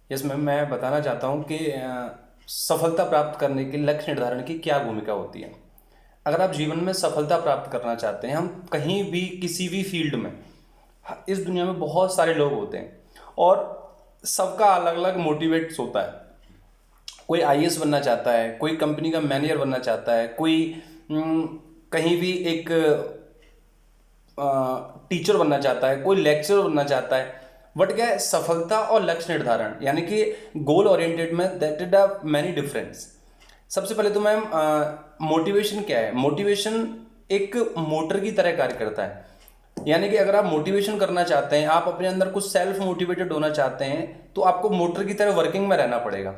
इसमें मैं बताना चाहता हूँ कि सफलता प्राप्त करने के लक्ष्य निर्धारण की क्या भूमिका होती है। अगर आप जीवन में सफलता प्राप्त करना चाहते हैं, हम कहीं भी किसी भी फील्ड में, इस दुनिया में बहुत सारे लोग होते हैं और सबका अलग अलग मोटिवेट्स होता है। कोई आईएएस बनना चाहता है, कोई कंपनी का मैनेजर बनना चाहता है, कोई कहीं भी एक टीचर बनना चाहता है, कोई लेक्चरर बनना चाहता है। बट क्या है, सफलता और लक्ष्य निर्धारण यानी कि गोल ओरिएंटेड में that is a many difference. सबसे पहले तो मैम, मोटिवेशन क्या है? मोटिवेशन एक मोटर की तरह कार्य करता है। यानी कि अगर आप मोटिवेशन करना चाहते हैं, आप अपने अंदर कुछ सेल्फ मोटिवेटेड होना चाहते हैं, तो आपको मोटर की तरह वर्किंग में रहना पड़ेगा।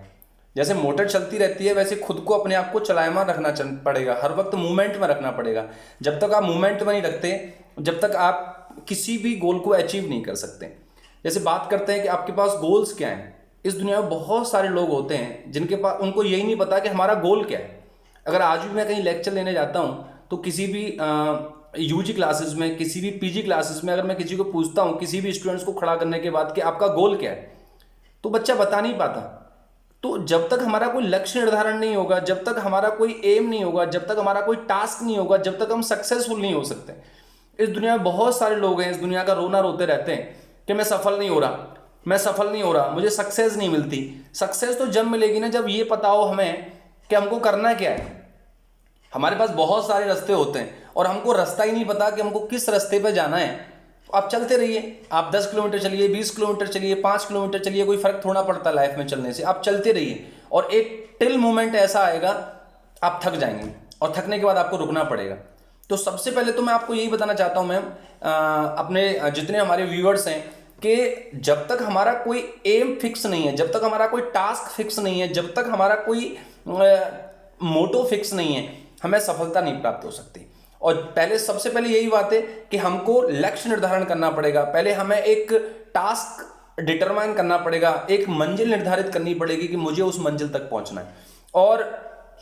जैसे मोटर चलती रहती है, वैसे खुद को अपने आप को चलायमान रखना पड़ेगा, हर वक्त मूवमेंट में रखना पड़ेगा। जब तक आप मूवमेंट में नहीं रखते, जब तक आप किसी भी गोल को अचीव नहीं कर सकते। जैसे बात करते हैं कि आपके पास गोल्स क्या हैं। इस दुनिया में बहुत सारे लोग होते हैं जिनके पास, उनको यही नहीं पता कि हमारा गोल क्या है। अगर आज भी मैं कहीं लेक्चर लेने जाता हूँ, तो किसी भी यूजी क्लासेस में, किसी भी पीजी क्लासेस में, अगर मैं किसी को पूछता हूँ, किसी भी स्टूडेंट्स को खड़ा करने के बाद कि आपका गोल क्या है, तो बच्चा बता नहीं पाता। तो जब तक हमारा कोई लक्ष्य निर्धारण नहीं होगा, जब तक हमारा कोई एम नहीं होगा, जब तक हमारा कोई टास्क नहीं होगा, जब तक हम सक्सेसफुल नहीं हो सकते। इस दुनिया में बहुत सारे लोग हैं, इस दुनिया का रोना रोते रहते हैं कि मैं सफल नहीं हो रहा, मैं सफल नहीं हो रहा, मुझे सक्सेस नहीं मिलती। सक्सेस तो जब मिलेगी ना, जब ये पता हो हमें कि हमको करना क्या है। हमारे पास बहुत सारे रास्ते होते हैं और हमको रास्ता ही नहीं पता कि हमको किस रास्ते पे जाना है। तो आप चलते रहिए, आप 10 किलोमीटर चलिए, 20 किलोमीटर चलिए, 5 किलोमीटर चलिए, कोई फर्क थोड़ा पड़ता लाइफ में चलने से। आप चलते रहिए और एक टिल मोमेंट ऐसा आएगा, आप थक जाएंगे और थकने के बाद आपको रुकना पड़ेगा। तो सबसे पहले तो मैं आपको यही बताना चाहता हूँ मैम, अपने जितने हमारे व्यूअर्स हैं, कि जब तक हमारा कोई एम फिक्स नहीं है, जब तक हमारा कोई टास्क फिक्स नहीं है, जब तक हमारा कोई मोटो फिक्स नहीं है, हमें सफलता नहीं प्राप्त हो सकती। और पहले, सबसे पहले यही बात है कि हमको लक्ष्य निर्धारण करना पड़ेगा। पहले हमें एक टास्क डिटरमाइन करना पड़ेगा, एक मंजिल निर्धारित करनी पड़ेगी कि मुझे उस मंजिल तक पहुंचना है। और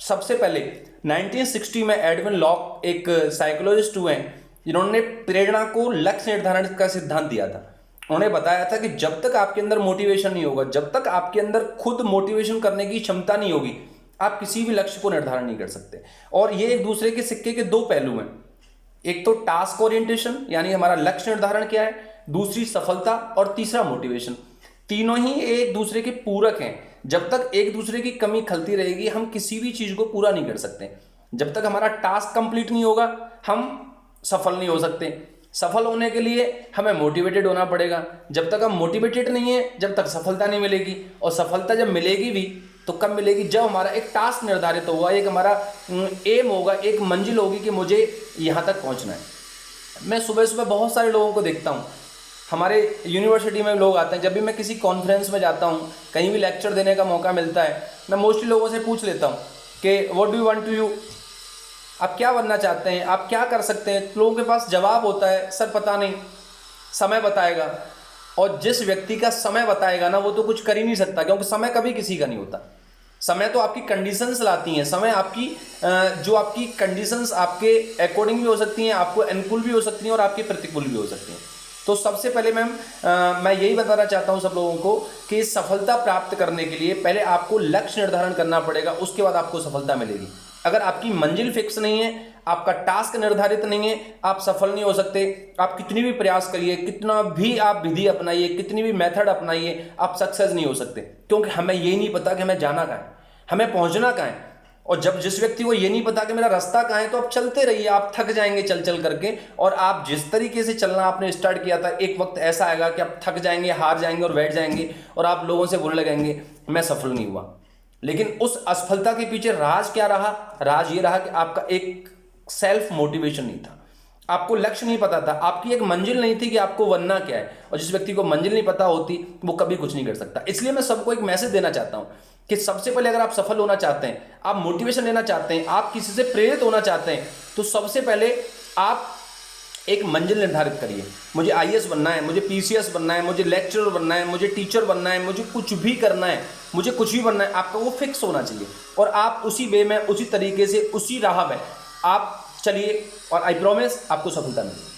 सबसे पहले 1960 में एडविन लॉक एक साइकोलॉजिस्ट हुए हैं, जिन्होंने प्रेरणा को लक्ष्य निर्धारण का सिद्धांत दिया था। उन्होंने बताया था कि जब तक आपके अंदर मोटिवेशन नहीं होगा, जब तक आपके अंदर खुद मोटिवेशन करने की क्षमता नहीं होगी, आप किसी भी लक्ष्य को निर्धारण नहीं कर सकते। और ये एक दूसरे के सिक्के के दो पहलू हैं। एक तो टास्क ओरिएंटेशन, यानी हमारा लक्ष्य निर्धारण क्या है, दूसरी सफलता, और तीसरा मोटिवेशन। तीनों ही एक दूसरे के पूरक हैं। जब तक एक दूसरे की कमी खलती रहेगी, हम किसी भी चीज को पूरा नहीं कर सकते। जब तक हमारा टास्क कंप्लीट नहीं होगा, हम सफल नहीं हो सकते। सफल होने के लिए हमें मोटिवेटेड होना पड़ेगा। जब तक हम मोटिवेटेड नहीं है, जब तक सफलता नहीं मिलेगी। और सफलता जब मिलेगी भी, तो कब मिलेगी? जब हमारा एक टास्क निर्धारित होगा, एक हमारा एम होगा, एक मंजिल होगी कि मुझे यहाँ तक पहुँचना है। मैं सुबह सुबह बहुत सारे लोगों को देखता हूँ, हमारे यूनिवर्सिटी में लोग आते हैं। जब भी मैं किसी कॉन्फ्रेंस में जाता हूँ, कहीं भी लेक्चर देने का मौका मिलता है, मैं मोस्टली लोगों से पूछ लेता हूँ कि what do you want to you, आप क्या बनना चाहते हैं, आप क्या कर सकते हैं। लोगों के पास जवाब होता है, सर पता नहीं, समय बताएगा। और जिस व्यक्ति का समय बताएगा ना, वो तो कुछ कर ही नहीं सकता, क्योंकि समय कभी किसी का नहीं होता। समय तो आपकी कंडीशंस लाती हैं। समय आपकी जो आपकी कंडीशंस आपके अकॉर्डिंग भी हो सकती हैं, आपको अनुकूल भी हो सकती हैं और आपके प्रतिकूल भी हो सकती हैं। तो सबसे पहले मैम, मैं यही बताना चाहता हूं सब लोगों को कि सफलता प्राप्त करने के लिए पहले आपको लक्ष्य निर्धारण करना पड़ेगा, उसके बाद आपको सफलता मिलेगी। अगर आपकी मंजिल फिक्स नहीं है, आपका टास्क निर्धारित नहीं है, आप सफल नहीं हो सकते। आप कितनी भी प्रयास करिए, कितना भी आप विधि अपनाइए, कितनी भी मेथड अपनाइए, आप सक्सेस नहीं हो सकते। क्योंकि हमें ये नहीं पता कि हमें जाना कहाँ है, हमें पहुंचना कहाँ है। और जब जिस व्यक्ति को ये नहीं पता कि मेरा रास्ता कहाँ है, तो आप चलते रहिए, आप थक जाएंगे चल चल करके। और आप जिस तरीके से चलना आपने स्टार्ट किया था, एक वक्त ऐसा आएगा कि आप थक जाएंगे, हार जाएंगे और बैठ जाएंगे, और आप लोगों से बोलने लगेंगे मैं सफल नहीं हुआ। लेकिन उस असफलता के पीछे राज क्या रहा? राज ये रहा कि आपका एक सेल्फ मोटिवेशन नहीं था, आपको लक्ष्य नहीं पता था, आपकी एक मंजिल नहीं थी कि आपको बनना क्या है। और जिस व्यक्ति को मंजिल नहीं पता होती, वो कभी कुछ नहीं कर सकता। इसलिए मैं सबको एक मैसेज देना चाहता हूं कि सबसे पहले अगर आप सफल होना चाहते हैं, आप मोटिवेशन लेना चाहते हैं, आप किसी से प्रेरित होना चाहते हैं, तो सबसे पहले आप एक मंजिल निर्धारित करिए। मुझे आईएएस बनना है, मुझे पीसीएस बनना है, मुझे लेक्चरर बनना है, मुझे टीचर बनना है, मुझे कुछ भी करना है, मुझे कुछ भी बनना है। आपका वो फिक्स होना चाहिए और आप उसी वे में, उसी तरीके से, उसी राह में आप चलिए, और आई प्रॉमिस आपको सफलता मिलेगी।